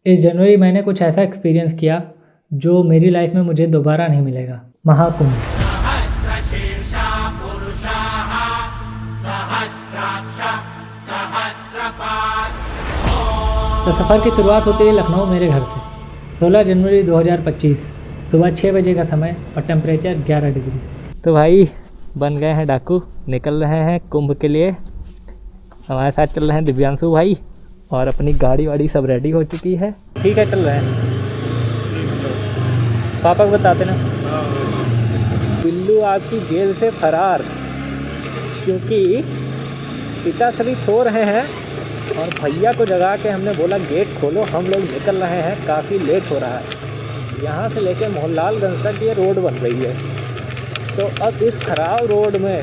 इस जनवरी मैंने कुछ ऐसा एक्सपीरियंस किया जो मेरी लाइफ में मुझे दोबारा नहीं मिलेगा। महाकुंभ। तो सफ़र की शुरुआत होती है लखनऊ मेरे घर से। 16 जनवरी 2025 सुबह 6 बजे का समय और टेम्परेचर 11 डिग्री। तो भाई बन गए हैं डाकू, निकल रहे हैं कुंभ के लिए। हमारे साथ चल रहे हैं दिव्यांशु भाई और अपनी गाड़ी वाड़ी सब रेडी हो चुकी है। ठीक है, चल रहे हैं। पापा को बताते ना बिल्लू आपकी जेल से फरार, क्योंकि पिता सभी सो रहे हैं और भैया को जगा के हमने बोला गेट खोलो, हम लोग निकल रहे हैं। काफ़ी लेट हो रहा है। यहाँ से लेके मोहनलालगंज तक ये रोड बन रही है, तो अब इस ख़राब रोड में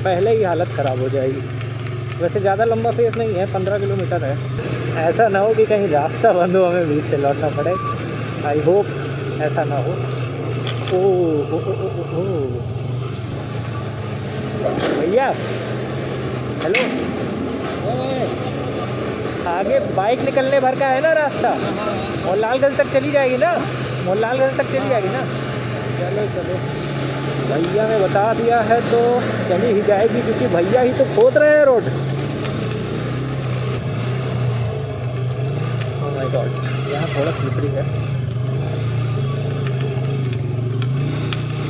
पहले ही हालत ख़राब हो जाएगी। वैसे ज़्यादा लंबा फेस नहीं है, 15 किलोमीटर है। ऐसा ना हो कि कहीं रास्ता बंद हो, हमें बीच से लौटना पड़े। आई होप ऐसा ना हो। ओ भैया, हेलो। आगे बाइक निकलने भर का है ना रास्ता, मोहनलालगंज तक चली जाएगी ना, मोहनलालगंज तक चली जाएगी ना। चलो चलो, भैया ने बता दिया है तो चली ही जाएगी, क्योंकि भैया ही तो खोद रहे हैं रोड। ओह माय गॉड, यहाँ थोड़ा स्लिपरी है,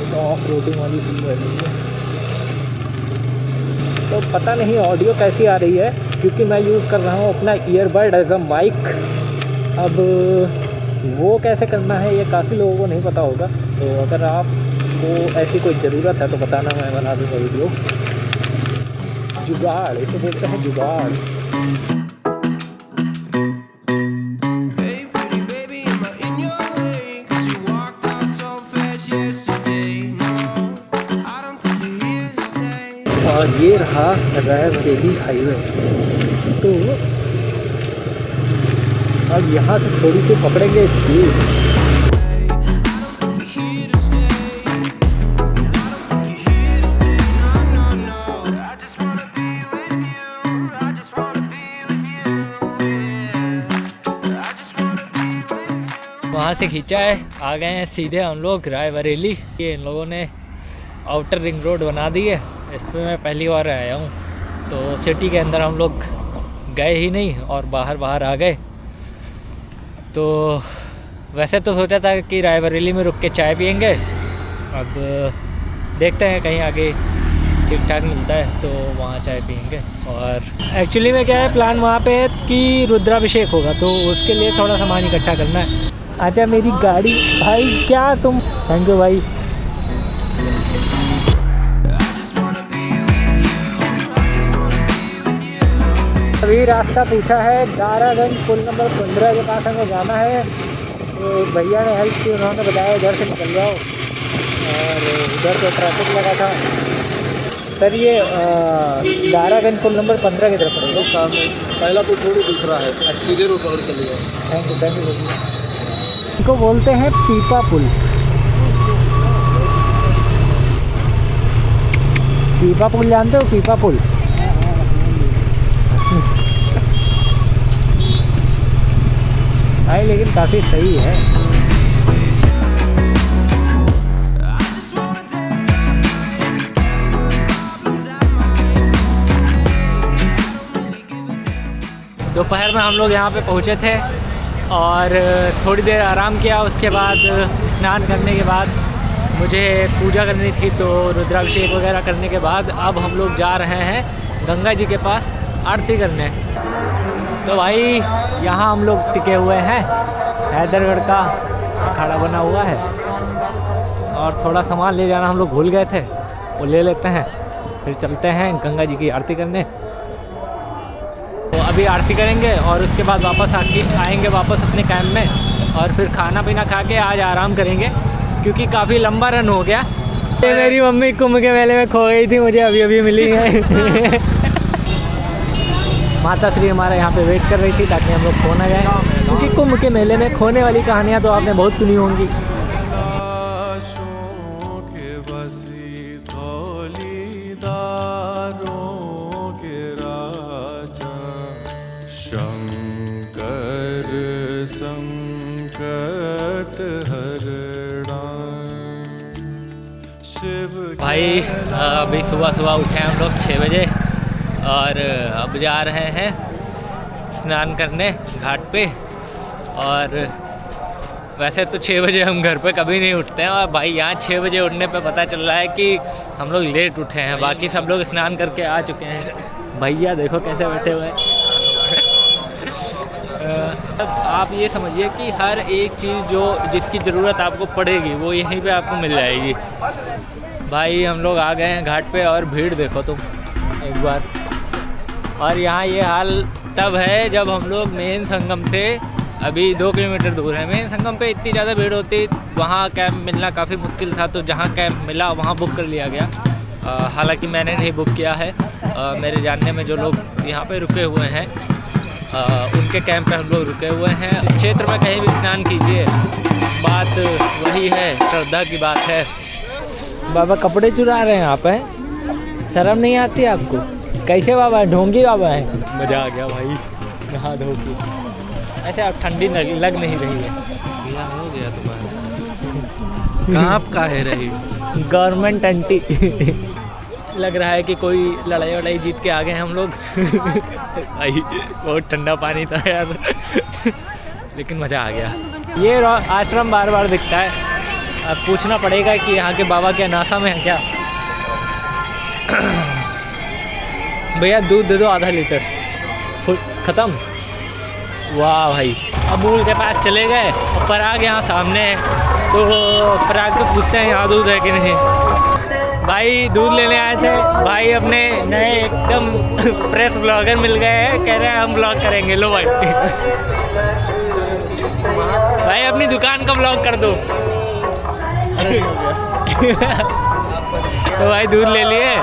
तो ऑफ रोडिंग वाली फील हो रही है। तो पता नहीं ऑडियो कैसी आ रही है, क्योंकि मैं यूज़ कर रहा हूँ अपना ईयरबड एज अ माइक। अब वो कैसे करना है ये काफ़ी लोगों को नहीं पता होगा, तो अगर आपको ऐसी कोई ज़रूरत है तो बताना, मैं बना दूँगा वीडियो। जुगाड़ इसे बोलते हैं, जुगाड़। और ये रहा रायबरेली हाईवे। तो अब यहाँ से थोड़ी सी पकड़ेंगे स्पीड। वहाँ से खींचा है, आ गए हैं सीधे हम लोग रायबरेली। ये इन लोगों ने आउटर रिंग रोड बना दी है, इस पर मैं पहली बार आया हूँ। तो सिटी के अंदर हम लोग गए ही नहीं और बाहर आ गए। तो वैसे तो सोचा था कि रायबरेली में रुक के चाय पियेंगे, अब देखते हैं कहीं आगे ठीक ठाक मिलता है तो वहाँ चाय पियेंगे। और एक्चुअली में क्या है, प्लान वहाँ पे है कि रुद्राभिषेक होगा, तो उसके लिए थोड़ा सामान इकट्ठा करना है। अच्छा मेरी गाड़ी भाई, क्या तुम, थैंक यू भाई। अभी रास्ता पूछा है, दारागंज पुल नंबर 15 के पास हमें जाना है। तो भैया ने हेल्प की, उन्होंने बताया इधर से निकल जाओ, और उधर तो ट्रैफिक लगा था। सर ये दारागंज पुल नंबर 15 की तरफ पड़ेगा, सामने पहला पुल थोड़ी दूसरा है, सीधे रोड पकड़ चलिए। थैंक यू भैया। इनको बोलते हैं पीपा पुल। पीपा पुल जानते हो, पीपा पुल? भाई लेकिन काफ़ी सही है। दोपहर में हम लोग यहाँ पे पहुँचे थे और थोड़ी देर आराम किया। उसके बाद स्नान करने के बाद मुझे पूजा करनी थी, तो रुद्राभिषेक वगैरह करने के बाद अब हम लोग जा रहे हैं गंगा जी के पास आरती करने। तो भाई यहाँ हम लोग टिके हुए हैं, हैदरगढ़ का अखाड़ा बना हुआ है, और थोड़ा सामान ले जाना हम लोग भूल गए थे, वो ले लेते हैं, फिर चलते हैं गंगा जी की आरती करने। तो अभी आरती करेंगे और उसके बाद वापस आएंगे वापस अपने कैंप में, और फिर खाना पीना खा के आज आराम करेंगे, क्योंकि काफ़ी लंबा रन हो गया। मेरी मम्मी कुंभ के मेले में खो गई थी, मुझे अभी मिली है। माता श्री हमारे यहाँ पे वेट कर रही थी ताकि हम लोग खो ना जाए, क्योंकि कुंभ के मेले में खोने वाली कहानियाँ तो आपने बहुत सुनी होंगी। शंकर संकट हरणा शिव। भाई अभी सुबह सुबह उठे हम लोग 6 बजे और अब जा रहे हैं स्नान करने घाट पे। और वैसे तो 6 बजे हम घर पे कभी नहीं उठते हैं, और भाई यहाँ 6 बजे उठने पे पता चल रहा है कि हम लोग लेट उठे हैं। बाकी सब लोग स्नान करके आ चुके हैं। भैया देखो कैसे बैठे हुए हैं। आप ये समझिए कि हर एक चीज़ जिसकी ज़रूरत आपको पड़ेगी वो यहीं पे आपको मिल जाएगी। भाई हम लोग आ गए हैं घाट पे और भीड़ देखो तुम एक बार। और यहाँ ये हाल तब है जब हम लोग मेन संगम से अभी 2 किलोमीटर दूर है। मेन संगम पे इतनी ज़्यादा भीड़ होती, वहाँ कैंप मिलना काफ़ी मुश्किल था, तो जहाँ कैंप मिला वहाँ बुक कर लिया गया। हालांकि मैंने नहीं बुक किया है, मेरे जानने में जो लोग यहाँ पे रुके हुए हैं उनके कैंप पे हम लोग रुके हुए हैं। इस क्षेत्र में कहीं भी स्नान कीजिए, बात वही है, श्रद्धा की बात है। बाबा कपड़े चुरा रहे हैं आप, हैं? शर्म नहीं आती आपको? कैसे बाबा है? ढोंगी बाबा है। मज़ा आ गया भाई नहा धो के। ऐसे अब ठंडी लग नहीं रही है। क्या हो गया तुम्हारा? कहाँ का है रही गवर्नमेंट आंटी लग रहा है कि कोई लड़ाई वड़ाई जीत के आ गए हम लोग। भाई बहुत ठंडा पानी था यार। लेकिन मज़ा आ गया। ये आश्रम बार बार दिखता है, अब पूछना पड़ेगा कि यहाँ के बाबा क्या नासा में है क्या। भैया दूध दे दो आधा लीटर। फुल ख़त्म। वाह भाई, अमूल के पास चले गए, पराग यहाँ सामने है, तो पराग को पूछते हैं यहाँ दूध है कि नहीं। भाई दूध लेने आए थे, भाई अपने नए एकदम फ्रेश ब्लॉगर मिल गए हैं, कह रहे हैं हम ब्लॉग करेंगे। लो भाई भाई अपनी दुकान का ब्लॉग कर दो। तो भाई दूध ले लिए,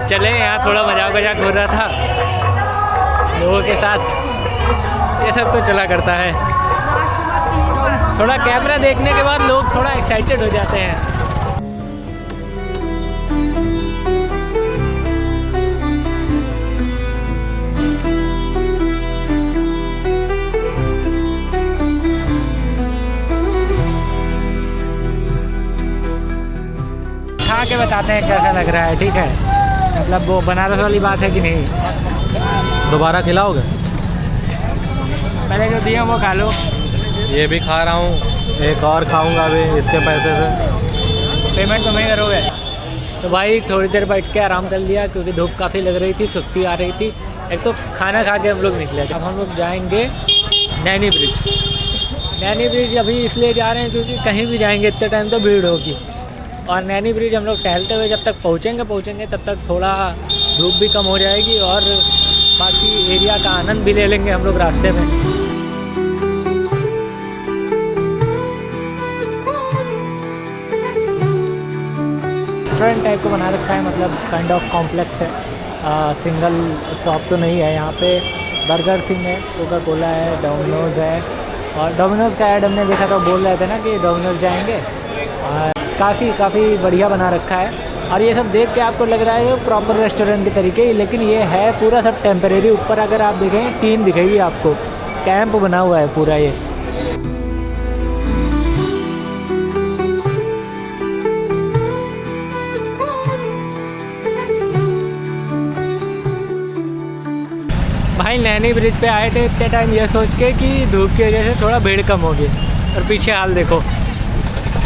चले। यहाँ थोड़ा मजाक हो रहा था लोगों के साथ, ये सब तो चला करता है। थोड़ा कैमरा देखने के बाद लोग थोड़ा एक्साइटेड हो जाते हैं। खा के बताते हैं कैसा लग रहा है, ठीक है? मतलब वो बनारस वाली बात है कि नहीं। दोबारा खिलाओगे? पहले जो दिया वो खा लो। ये भी खा रहा हूँ, एक और खाऊंगा अभी इसके पैसे से। पेमेंट तो नहीं करोगे? तो भाई थोड़ी देर बैठ के आराम कर लिया, क्योंकि धूप काफ़ी लग रही थी, सुस्ती आ रही थी। एक तो खाना खा के हम लोग निकले। अब हम लोग जाएंगे नैनी ब्रिज। नैनी ब्रिज अभी इसलिए जा रहे हैं क्योंकि कहीं भी जाएंगे इतने टाइम तो भीड़ होगी। और नैनी ब्रिज हम लोग टहलते हुए जब तक पहुँचेंगे तब तक थोड़ा धूप भी कम हो जाएगी और बाकी एरिया का आनंद भी ले लेंगे हम लोग रास्ते में। रेस्टोरेंट टाइप को बना रखा है, मतलब काइंड ऑफ कॉम्प्लेक्स है। सिंगल शॉप तो नहीं है यहाँ पे। बर्गर किंग है, कोका कोला है, डोमिनोज़ है। और डोमिनोज़ का ऐड हमने देखा तो बोल रहे थे ना कि डोमिनोज़ जाएंगे। और काफ़ी बढ़िया बना रखा है। और ये सब देख के आपको लग रहा है प्रॉपर रेस्टोरेंट के तरीके, लेकिन ये है पूरा सब टेम्परेरी। ऊपर अगर आप देखें टीन दिखेगी आपको, कैंप बना हुआ है पूरा ये। भाई नैनी ब्रिज पे आए थे इतने टाइम ये सोच के कि धूप की वजह से थोड़ा भीड़ कम होगी, और पीछे हाल देखो।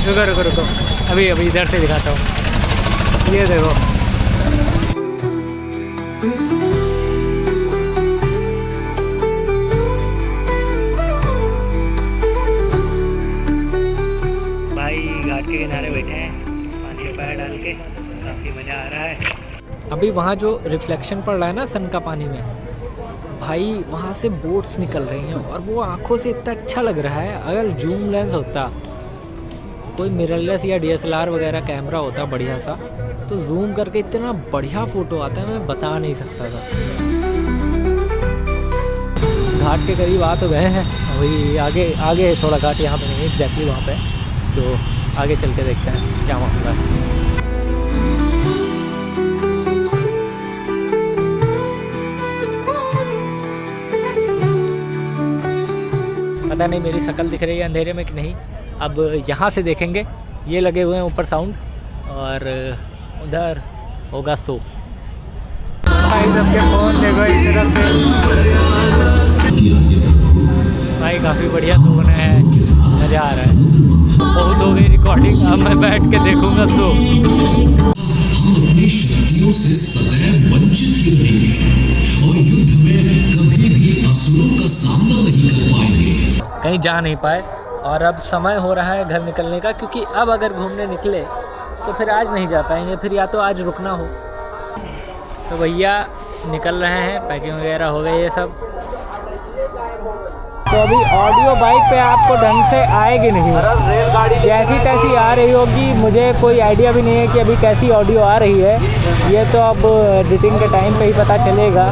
रुको अभी इधर से दिखाता हूँ, ये देखो। भाई घाट के किनारे बैठे हैं, पानी में पैर डाल के, काफ़ी मज़ा आ रहा है। अभी वहाँ जो रिफ्लेक्शन पड़ रहा है ना सन का पानी में, भाई वहाँ से बोट्स निकल रही हैं और वो आँखों से इतना अच्छा लग रहा है। अगर जूम लेंस होता, कोई मिररलेस या DSLR वगैरह कैमरा होता बढ़िया सा, तो जूम करके इतना बढ़िया फ़ोटो आता है, मैं बता नहीं सकता था। घाट के करीब आ तो गए हैं, अभी आगे थोड़ा घाट यहाँ पे नहीं एग्जैक्टली वहाँ पे, तो आगे चल के देखते हैं क्या मामला है। पता पता नहीं मेरी शक्ल दिख रही है अंधेरे में कि नहीं। अब यहाँ से देखेंगे, ये लगे हुए हैं ऊपर साउंड, और उधर होगा शो। भाई सबके फ़ोन देखो इस तरफ से। भाई काफ़ी बढ़िया शो बना है, मज़ा आ रहा है। बहुत हो गई रिकॉर्डिंग, अब मैं बैठ के देखूँगा शो। अपनी शक्तियों से सदैव वंचित ही रहेंगे और युद्ध में कभी भी असुरों का सामना नहीं कर पाएंगे। कहीं जा नहीं पाए, और अब समय हो रहा है घर निकलने का, क्योंकि अब अगर घूमने निकले तो फिर आज नहीं जा पाएंगे, फिर या तो आज रुकना हो। तो भैया निकल रहे हैं, पैकिंग वगैरह हो गई है सब। तो अभी ऑडियो बाइक पे आपको ढंग से आएगी नहीं, रेलगाड़ी जैसी तैसी आ रही होगी। मुझे कोई आइडिया भी नहीं है कि अभी कैसी ऑडियो आ रही है, ये तो अब एडिटिंग के टाइम पे ही पता चलेगा।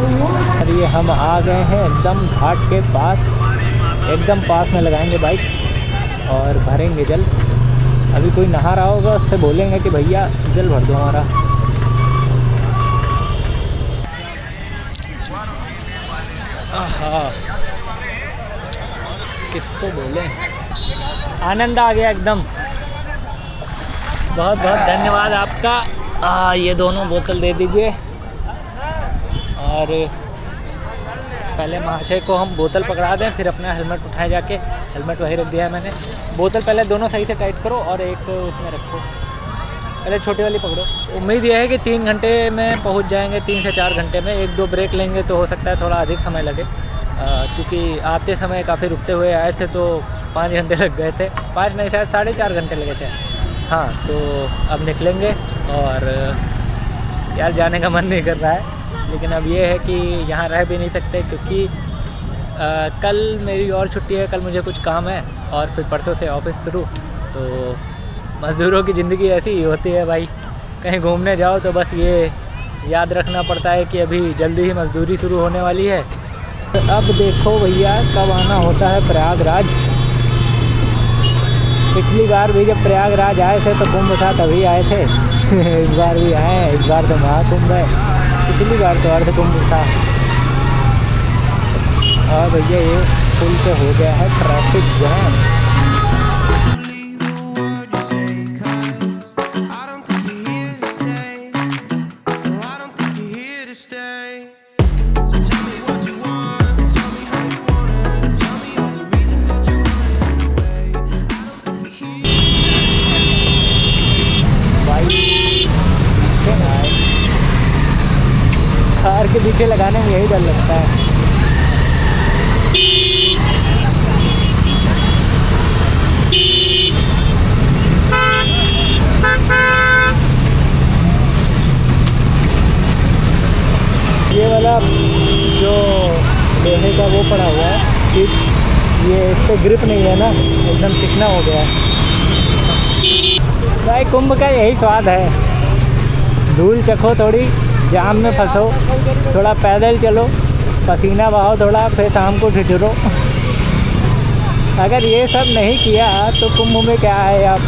और ये हम आ गए हैं एकदम घाट के पास, एकदम पास में लगाएंगे बाइक और भरेंगे जल। अभी कोई नहा रहा होगा, उससे बोलेंगे कि भैया जल भर दो हमारा। आहा, किसको बोलें, आनंद आ गया एकदम। बहुत बहुत धन्यवाद आपका। ये दोनों बोतल दे दीजिए। और पहले महाशय को हम बोतल पकड़ा दें, फिर अपना हेलमेट उठाए जाके। हेलमेट वहीं रख दिया है मैंने। बोतल पहले दोनों सही से टाइट करो और एक उसमें रखो, पहले छोटी वाली पकड़ो। उम्मीद यह है कि 3 घंटे में पहुंच जाएंगे, 3 से 4 घंटे में। 1-2 ब्रेक लेंगे तो हो सकता है थोड़ा अधिक समय लगे, क्योंकि आते समय काफ़ी रुकते हुए आए थे तो 5 घंटे लग गए थे। 5 नहीं, शायद 4.5 घंटे लगे थे। हाँ, तो अब निकलेंगे। और यार जाने का मन नहीं कर रहा है, लेकिन अब ये है कि यहाँ रह भी नहीं सकते, क्योंकि कल मेरी और छुट्टी है। कल मुझे कुछ काम है और फिर परसों से ऑफिस शुरू। तो मज़दूरों की ज़िंदगी ऐसी ही होती है भाई, कहीं घूमने जाओ तो बस ये याद रखना पड़ता है कि अभी जल्दी ही मज़दूरी शुरू होने वाली है। तो अब देखो भैया कब आना होता है प्रयागराज। पिछली बार भी जब प्रयागराज आए थे तो कुंभ था, तभी आए थे। इस बार भी आए हैं, इस बार तो महाकुंभ है, पिछली बार तो अर्ध कुंभ था। और भैया ये पुल से हो गया है ट्रैफिक जाम। कार के पीछे लगाने में यही डर लगता है। ये वाला जो लोहे का वो पड़ा हुआ है, ये इस पर ग्रिप नहीं है ना, एकदम चिकना हो गया है। भाई कुंभ का यही स्वाद है, धूल चखो, थोड़ी जाम में फंसो, थोड़ा पैदल चलो, पसीना बहाओ थोड़ा, फिर शाम को ठिठुरो। अगर ये सब नहीं किया तो कुंभ में क्या है आप।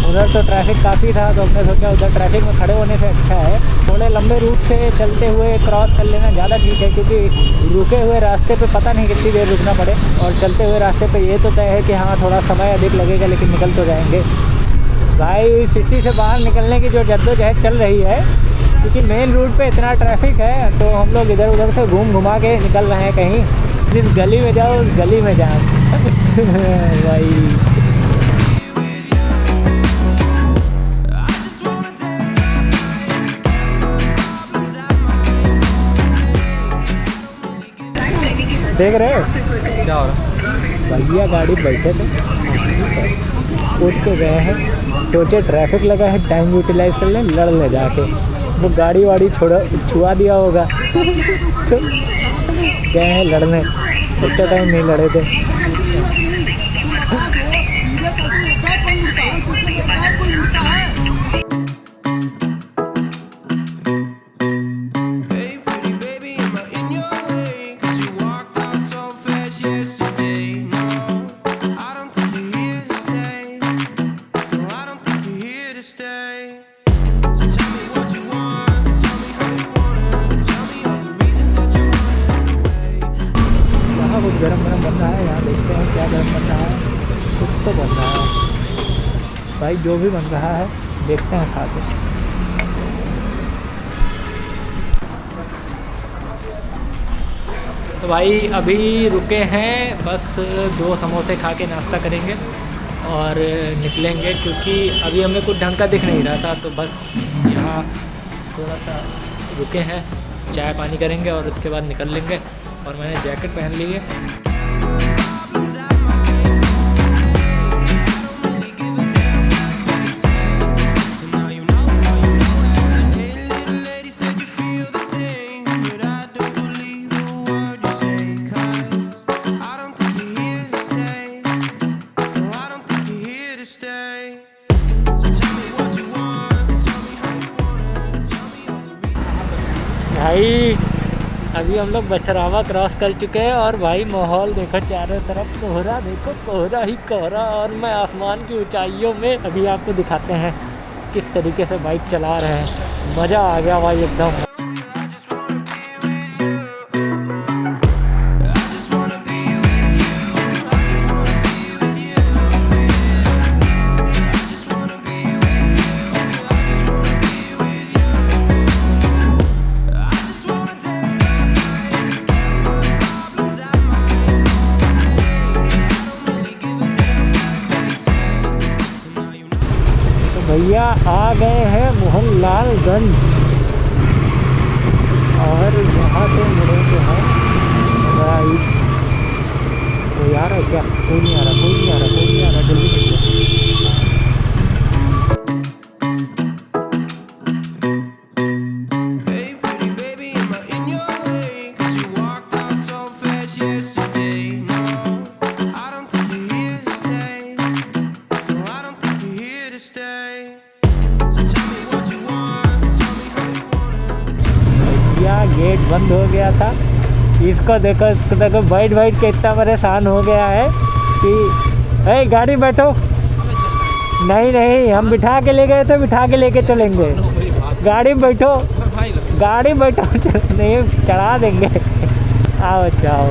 उधर तो ट्रैफिक काफ़ी था, तो हमने सोचा उधर ट्रैफिक में खड़े होने से अच्छा है थोड़े लंबे रूट से चलते हुए क्रॉस कर लेना ज़्यादा ठीक है, क्योंकि रुके हुए रास्ते पे पता नहीं कितनी देर रुकना पड़े, और चलते हुए रास्ते पे ये तो तय है कि हाँ थोड़ा समय अधिक लगेगा, लेकिन निकल तो जाएंगे। भाई सिटी से बाहर निकलने की जो जद्दोजहद चल रही है, क्योंकि मेन रूट पे इतना ट्रैफिक है, तो हम लोग इधर उधर से घुमा के निकल रहे हैं कहीं। जिस गली में जाओ उस गली में जाओ। भाई देख रहे हो क्या हो रहा? भैया गाड़ी बैठे थे, उठ के गए हैं, सोचे ट्रैफिक लगा है टाइम यूटिलाइज कर लें, लड़ ले जाके। वो गाड़ी वाड़ी छुआ दिया होगा तो गए हैं लड़ने, उतना टाइम नहीं लड़े थे। भाई जो भी बन रहा है देखते हैं खा के। तो भाई अभी रुके हैं, बस 2 समोसे खा के नाश्ता करेंगे और निकलेंगे, क्योंकि अभी हमें कुछ ढंग का दिख नहीं रहा था। तो बस यहाँ थोड़ा सा रुके हैं, चाय पानी करेंगे और उसके बाद निकल लेंगे। और मैंने जैकेट पहन ली है। भाई अभी हम लोग बछरावा क्रॉस कर चुके हैं और भाई माहौल देखो, चारों तरफ कोहरा, देखो कोहरा ही कोहरा। और मैं आसमान की ऊंचाइयों में अभी आपको दिखाते हैं किस तरीके से बाइक चला रहे हैं। मज़ा आ गया भाई एकदम। भैया आ गए हैं मोहनलालगंज और यहाँ पे मुड़ेंगे हैं राइट। कोई आ रहा है क्या? कोई नहीं आ रहा, कोई नहीं आ रहा, कोई नहीं आ रहा, जल्दी निकलो। गेट बंद हो गया था। इसको देखो बैठ के इतना परेशान हो गया है कि ए नहीं बैठो। नहीं हम बिठा के ले गए थे, बिठा के लेके चलेंगे। गाड़ी में बैठो, नहीं चढ़ा देंगे। आओ जाओ।